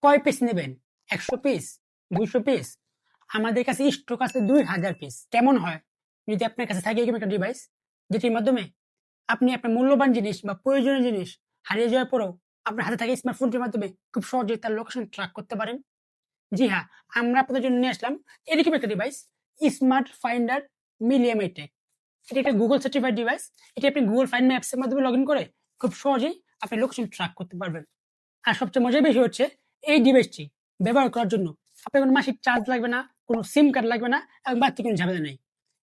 কয় পিস নেবেন? ১০০ piece? ২০০ piece? আমাদের কাছে স্টক আছে ২০০০ পিস। কেমন হয়? যদি আপনার কাছে থাকে এরকম একটা ডিভাইস, যেটির মাধ্যমে আপনি আপনার মূল্যবান জিনিস বা প্রয়োজনীয় জিনিস হারিয়ে যাওয়ার পরেও আপনার হাতে থাকা স্মার্টফোনটির মাধ্যমে খুব সহজেই তার লোকেশন ট্র্যাক করতে পারেন। জি হ্যাঁ, আমরা আপনাদের জন্য নিয়ে আসলাম এরকম একটা device, smart finder million tech. এটি একটা Google সার্টিফাইড ডিভাইস। এটি আপনি Google ফাইন্ড ম্যাপস এর মাধ্যমে লগইন করে খুব সহজেই আপনি লোকেশন ট্র্যাক করতে পারবেন। আর সবচেয়ে মজার বিষয় হচ্ছে এই ডিভাইসটি ব্যবহার করার জন্য আপনার কোনো মাসিক চার্জ লাগবে না, কোনো সিম কার্ড লাগবে না এবং বাড়তি কোনো ঝামেলা নেই।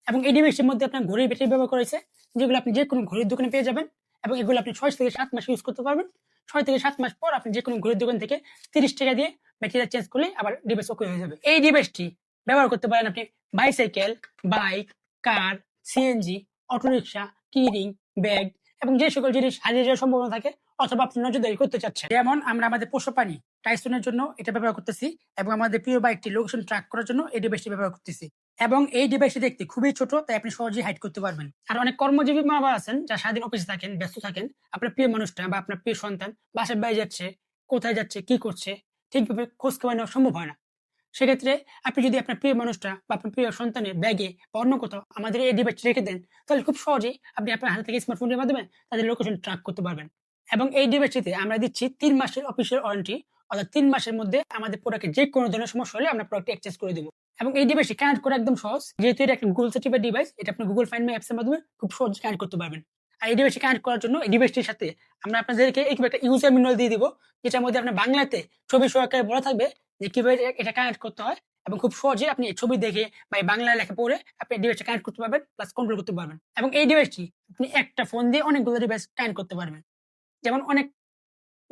এবং এই ডিভাইসটির মধ্যে আপনার ঘড়ির ব্যাটারি ব্যবহার করা হয়েছে, যেগুলো আপনি যেকোনো ঘড়ির দোকানে পেয়ে যাবেন এবং এগুলো আপনি ৬ থেকে ৭ মাস ইউজ করতে পারবেন। ৬ থেকে ৭ মাস পর আপনি যেকোনো ঘড়ির দোকান থেকে ৳৩০ দিয়ে ব্যাটারিটা চেঞ্জ করলেই আবার ডিভাইস ওকে হয়ে যাবে। এই ডিভাইসটি ব্যবহার করতে পারেন আপনি বাইসাইকেল, বাইক, কার, সিএনজি, অটোরিকশা, কিরিং, ব্যাগ এবং যে সকল জিনিস হারিয়ে যাওয়ার সম্ভাবনা থাকে অথবা আপনি নজরদারি করতে চাচ্ছেন। যেমন আমরা আমাদের পোষ্য প্রাণী টাইসনের জন্য এটা ব্যবহার করতেছি এবং আমাদের প্রিয় বাইকটি লোকেশন ট্র্যাক করার জন্য এই ডিভাইসটি ব্যবহার করতেছি। এবং এই ডিভাইসটি দেখতে খুবই ছোট, তাই আপনি সহজেই হাইড করতে পারবেন। আর অনেক কর্মজীবী মা-বাবা আছেন যারা সারাদিন অফিসে থাকেন, ব্যস্ত থাকেন। আপনার প্রিয় মানুষটা বা আপনার প্রিয় সন্তান বাসার বাইরে যাচ্ছে, কোথায় যাচ্ছে, কি করছে ঠিকভাবে খোঁজ খবর নেওয়া সম্ভব হয় না। সেক্ষেত্রে আপনি যদি আপনার প্রিয় মানুষটা বা আপনার প্রিয় সন্তানের ব্যাগে বা অন্য কোথাও আমাদের এই ডিভাইসটি রেখে দেন, তাহলে খুব সহজেই আপনি আপনার হাতে থেকে স্মার্টফোনের মাধ্যমে তাদের লোকেশন ট্র্যাক করতে পারবেন। এবং এই ডিভাইসটিতে আমরা দিচ্ছি ৩ মাসের অফিসিয়াল ওয়ারেন্টি, অর্থাৎ ৩ মাসের মধ্যে আমাদের প্রোডাক্টের যে কোনো ধরনের সমস্যা হলে আমরা প্রোডাক্টটি এক্সচেঞ্জ করে দেব। এবং এই ডিভাইসটি কানেক্ট করা একদম সহজ। যেহেতু এটা একটা Google সার্টিফাইড ডিভাইস, এটা আপনি Google ফাইন্ড মাই অ্যাপস এর মাধ্যমে খুব সহজে কানেক্ট করতে পারবেন। আর এই ডিভাইসটি কানেক্ট করার জন্য এই ডিভাইসটির সাথে আমরা আপনাদেরকে এরকম একটা ইউজার ম্যানুয়াল দিয়ে দিব, যেটার মধ্যে আপনার বাংলাতে ছবি সহকারে বলা থাকবে যে কিভাবে এটা কানেক্ট করতে হয় এবং খুব সহজেই আপনি এই ছবি দেখে বা এই বাংলা লেখা পড়ে আপনি ডিভাইসটা কানেক্ট করতে পারবেন, প্লাস কন্ট্রোল করতে পারবেন। এবং এই ডিভাইসটি আপনি একটা ফোন দিয়ে অনেকগুলো ডিভাইস কানেক্ট করতে পারবেন। যেমন অনেক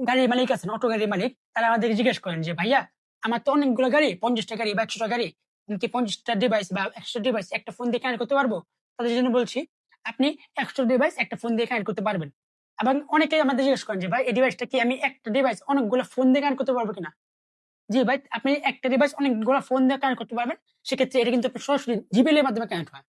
গাড়ির মালিক আছেন, অটো গাড়ির মালিক, তারা আমাদেরকে জিজ্ঞেস করেন যে, "ভাইয়া, আমার তো অনেকগুলো গাড়ি, ৫০ টা গাড়ি বা ১০০ টা গাড়ি। আমি কি ৫০ টা ডিভাইস বা ১০০ টা ডিভাইস একটা ফোন দিয়ে কানেক্ট করতে পারবো?" তাদের জন্য বলছি, আপনি ১০০ ডিভাইস একটা ফোন দিয়ে কানেক্ট করতে পারবেন। এবং অনেকেই আমাদের জিজ্ঞেস করেন যে, "ভাই, এই ডিভাইসটা কি আমি একটা ডিভাইস অনেকগুলো ফোন দিয়ে কানেক্ট করতে পারবো কিনা?" জি ভাই, আপনি একটা ডিভাইস অনেকগুলা ফোন দিয়ে কানেক্ট করতে পারবেন। সেক্ষেত্রে এটা কিন্তু আপনার সরাসরি Gmail এর মাধ্যমে কানেক্ট হয়।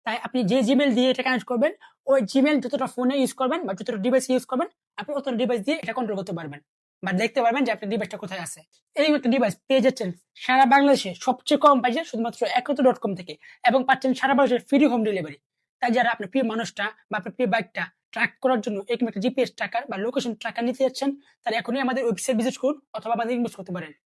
তাই আপনি যে Gmail দিয়ে এটা কানেক্ট করবেন, ওই Gmail যতটা ফোনে ইউজ করবেন বা যতটা ডিভাইসে ইউজ করবেন, আপনি অতটা ডিভাইস দিয়ে এটা কন্ট্রোল করতে পারবেন। বা দেখতে পারবেন যে আপনার ডিভাইসটা কোথায় আছে। এরকম একটা ডিভাইস পেয়ে যাচ্ছেন সারা বাংলাদেশে সবচেয়ে কম প্রাইসে শুধুমাত্র একতো.com থেকে এবং পাচ্ছেন সারা বাংলাদেশে ফ্রি হোম ডেলিভারি। তাই যারা আপনার প্রিয় মানুষটা বা আপনার প্রিয় বাইকটা ট্র্যাক করার জন্য এরকম একটা জিপিএস ট্র্যাকার বা লোকেশন ট্র্যাকার নিতে যাচ্ছেন, তারা এখনই আমাদের ওয়েবসাইট ভিজিট করুন অথবা আমাদের ইনবক্স করতে পারেন।